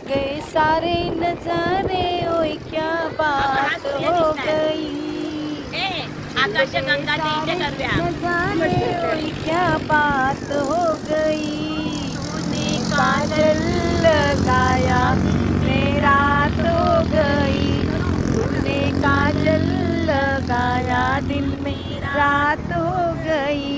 गए सारे नजारे, ओए क्या बात हो गई। आकाश गंगा ते इथे करूया. नजारे ओए क्या बात हो गई। तूने काजल लगाया मैं रात हो गई। तूने काजल लगाया दिल में रात हो गई।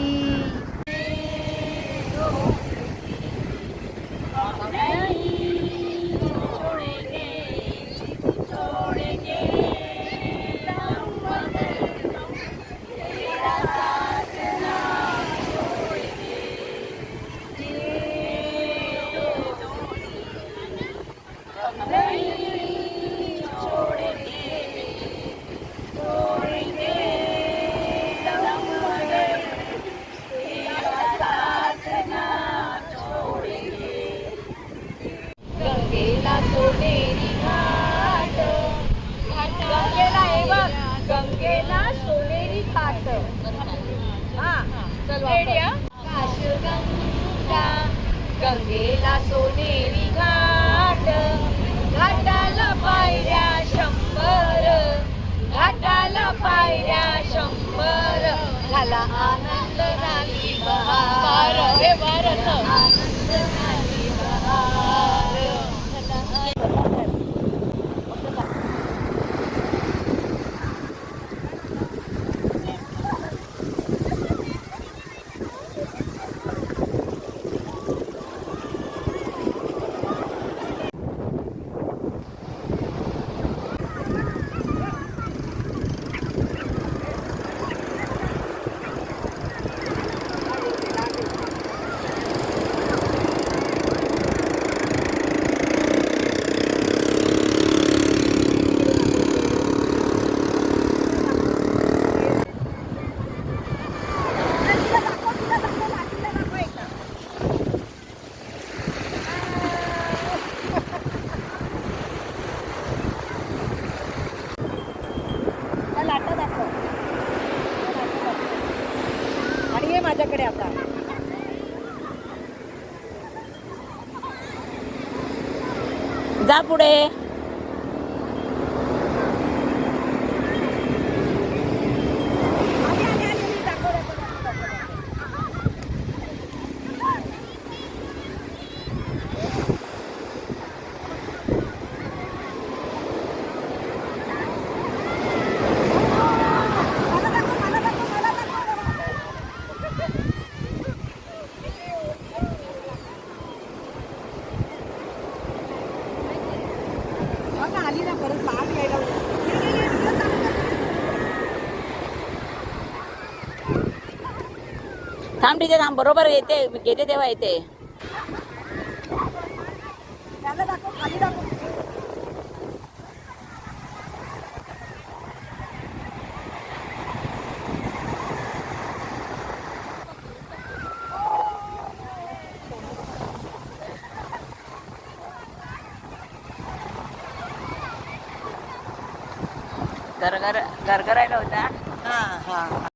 गंगेला सोनेरी घाट, गंगेला हे बघ, गंगेला सोनेरी घाट. हा चल काशगंगा गंगेला सोनेरी घाट. घाटाला पायऱ्या 100, घाटाला पायऱ्या 100. झाला आनंद झाली बहार, हे भारत आनंद झाली बहार. आणि ये माझ्याकडे आता. जा पुढे. आली ना परत माग घ्यायला. थांब तिथे थांब, बरोबर येते घेते तेव्हा येते. त्याला दाखव, खाली दाखव. गरगरायला होता. हा हा